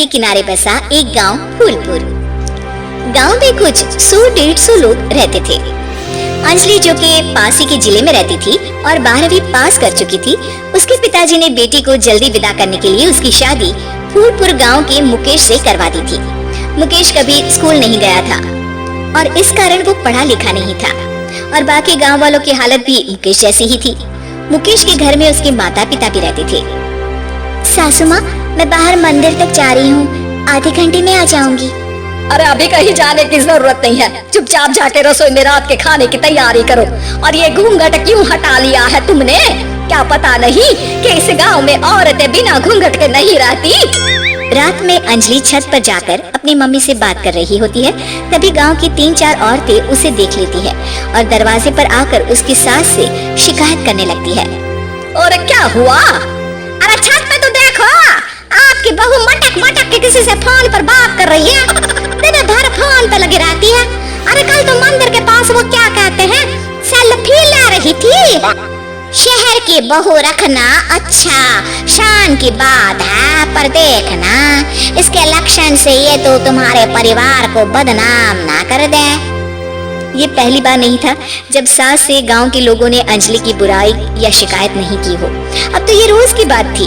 के किनारे बसा एक गांव फूलपुर। गांव में कुछ 100-150 लोग रहते थे। अंजलि जो कि पास ही के जिले में रहती थी और 12वीं पास कर चुकी थी, उसके पिताजी ने बेटी को जल्दी विदा करने के लिए उसकी शादी फूलपुर गांव के मुकेश से करवा दी थी। मुकेश कभी स्कूल नहीं गया था और इस कारण वो पढ़ा लिखा नहीं था और बाकी गांव वालों की हालत भी मुकेश जैसी ही थी। मुकेश के घर में उसके माता पिता भी रहते थे। सासू माँ, मैं बाहर मंदिर तक जा रही हूँ, आधे घंटे में आ जाऊंगी। अरे अभी कहीं जाने की जरूरत नहीं है, चुपचाप जाके रसोई में रात के खाने की तैयारी करो। और ये घूंघट क्यों हटा लिया है तुमने? क्या पता नहीं कि इस गांव में औरतें बिना घूंघट के नहीं रहती? रात में अंजलि छत पर जाकर अपनी मम्मी से बात कर रही होती है। तभी गांव की 3-4 औरतें उसे देख लेती है और दरवाजे पर आकर उसकी सास से शिकायत करने लगती है। और क्या हुआ? अरे छत पे तो देखो, आपकी बहू मटक मटक के किसी से फोन पर बात कर रही है, दिन भर फोन पे लगी रहती है। अरे कल तो मंदिर के पास वो क्या कहते हैं, सेल्फी ले रही थी। शहर की बहू रखना अच्छा शान की बात है, पर देखना इसके लक्षण से ये तो तुम्हारे परिवार को बदनाम ना कर दे। ये पहली बार नहीं था जब सास से गांव के लोगों ने अंजलि की बुराई या शिकायत नहीं की हो। अब तो ये रोज की बात थी।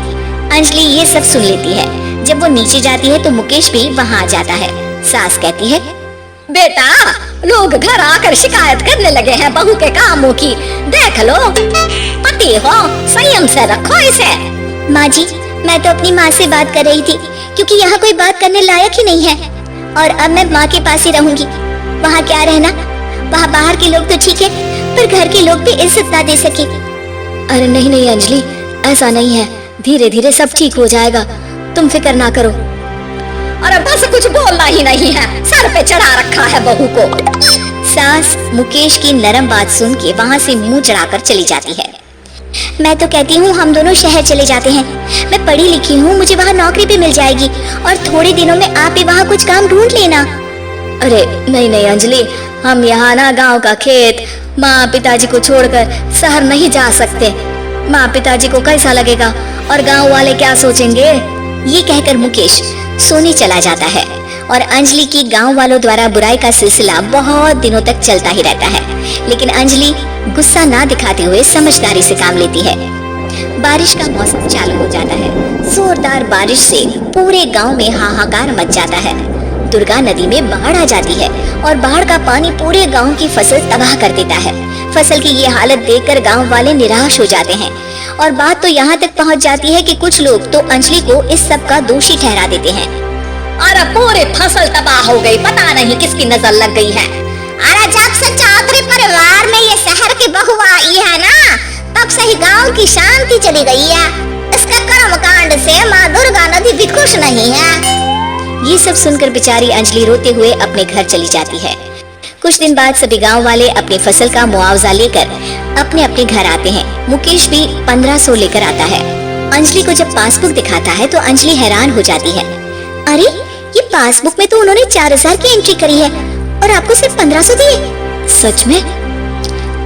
अंजलि ये सब सुन लेती है। जब वो नीचे जाती है तो मुकेश भी वहाँ आ जाता है। सास कहती है, बेटा लोग घर आकर शिकायत करने लगे हैं बहू के कामों की, देख लो। पति हो, संयम से रखो इसे। माँ जी, मैं तो अपनी माँ से बात कर रही थी क्योंकि यहाँ कोई बात करने लायक ही नहीं है और अब मैं माँ के पास ही रहूंगी। वहाँ क्या रहना, वहाँ बाहर के लोग तो ठीक है पर घर के लोग भी इज्जत ना दे सके। अरे नहीं नहीं अंजलि, ऐसा नहीं है, धीरे धीरे सब ठीक हो जाएगा, तुम फिक्र ना करो। अरे बस कुछ बोलना ही नहीं है, सर पे चढ़ा रखा है बहू को। सास मुकेश की नरम बात सुन के वहाँ से मुंह चढ़ाकर चली जाती है। मैं तो कहती हूँ हम दोनों शहर चले जाते हैं। मैं पढ़ी लिखी हूँ, मुझे वहाँ नौकरी भी मिल जाएगी और थोड़े दिनों में आप भी वहाँ कुछ काम ढूंढ लेना। अरे नहीं नहीं अंजलि, हम यहाँ ना गांव का खेत, माँ पिताजी को छोड़कर शहर नहीं जा सकते। माँ पिताजी को कैसा लगेगा और गांव वाले क्या सोचेंगे? ये कहकर मुकेश सोने चला जाता है और अंजलि की गांव वालों द्वारा बुराई का सिलसिला बहुत दिनों तक चलता ही रहता है। लेकिन अंजलि गुस्सा ना दिखाते हुए समझदारी से काम लेती है। बारिश का मौसम चालू हो जाता है। जोरदार बारिश से पूरे गांव में हाहाकार मच जाता है। दुर्गा नदी में बाढ़ आ जाती है और बाढ़ का पानी पूरे गांव की फसल तबाह कर देता है। फसल की ये हालत देखकर गांव वाले निराश हो जाते हैं और बात तो यहाँ तक पहुँच जाती है कि कुछ लोग तो अंजलि को इस सब का दोषी ठहरा देते हैं। अरे पूरी फसल तबाह हो गई, पता नहीं किसकी नजर लग गई है। अरे जब से चौधरी परिवार में ये शहर की बहू आई है ना, तब से ही गांव की शांति चली गई है। इसके कर्मकांड से माँ दुर्गा नदी भी खुश नहीं है। ये सब सुनकर बेचारी अंजलि रोते हुए अपने घर चली जाती है। कुछ दिन बाद सभी गांव वाले अपनी फसल का मुआवजा लेकर अपने अपने घर आते हैं। मुकेश भी 1500 लेकर आता है। अंजलि को जब पासबुक दिखाता है तो अंजलि हैरान हो जाती है। अरे ये पासबुक में तो उन्होंने 4000 की एंट्री करी है और आपको सिर्फ 1500 दिए। सच में?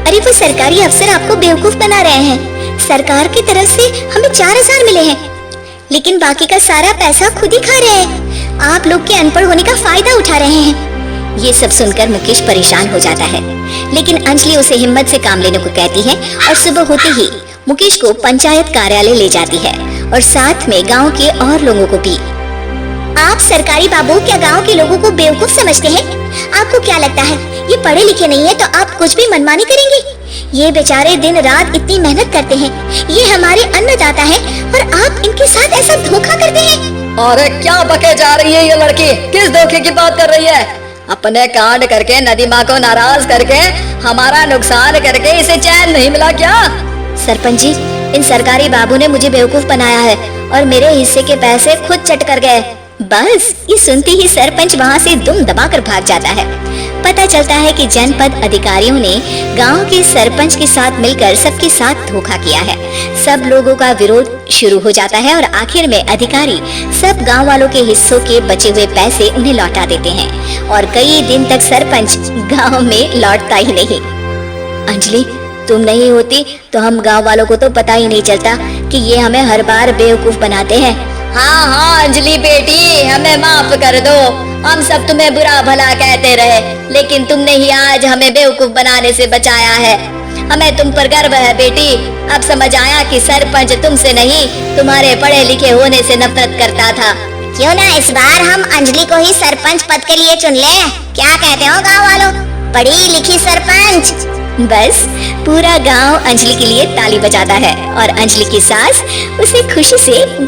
अरे वो सरकारी अफसर आपको बेवकूफ बना रहे हैं। सरकार की तरफ से हमें 4000 मिले हैं लेकिन बाकी का सारा पैसा खुद ही खा रहे हैं। आप लोग के अनपढ़ होने का फायदा उठा रहे हैं। ये सब सुनकर मुकेश परेशान हो जाता है लेकिन अंजलि उसे हिम्मत से काम लेने को कहती है और सुबह होते ही मुकेश को पंचायत कार्यालय ले जाती है और साथ में गांव के और लोगों को भी। आप सरकारी बाबू क्या गांव के लोगों को बेवकूफ समझते हैं? आपको क्या लगता है ये पढ़े लिखे नहीं है तो आप कुछ भी मनमानी करेंगे? ये बेचारे दिन रात इतनी मेहनत करते हैं, ये हमारे अन्नदाता है और आप इनके साथ ऐसा धोखा करते हैं। अरे क्या बके जा रही है ये लड़की, किस धोखे की बात कर रही है? अपने कांड करके नदी माँ को नाराज करके हमारा नुकसान करके इसे चैन नहीं मिला क्या? सरपंच जी, इन सरकारी बाबू ने मुझे बेवकूफ बनाया है और मेरे हिस्से के पैसे खुद चट कर गए। बस ये सुनते ही सरपंच वहाँ से दुम दबाकर भाग जाता है। पता चलता है कि जनपद अधिकारियों ने गांव के सरपंच के साथ मिलकर सबके साथ धोखा किया है। सब लोगों का विरोध शुरू हो जाता है और आखिर में अधिकारी सब गांव वालों के हिस्सों के बचे हुए पैसे उन्हें लौटा देते हैं और कई दिन तक सरपंच गांव में लौटता ही नहीं। अंजलि, तुम नहीं होती तो हम गांव वालों को तो पता ही नहीं चलता कि ये हमें हर बार बेवकूफ बनाते हैं हाँ हाँ अंजलि बेटी, हमें माफ कर दो। हम सब तुम्हें बुरा भला कहते रहे, लेकिन तुमने ही आज हमें बेवकूफ बनाने से बचाया है। हमें तुम पर गर्व है बेटी। अब समझ आया कि सरपंच तुमसे नहीं, तुम्हारे पढ़े लिखे होने से नफरत करता था। क्यों ना इस बार हम अंजलि को ही सरपंच पद के लिए चुन ले। क्या कहते हो गांव वालों? पढ़ी लिखी सरपंच। बस पूरा गांव अंजलि के लिए ताली बजाता है और अंजलि की सास उसे खुशी से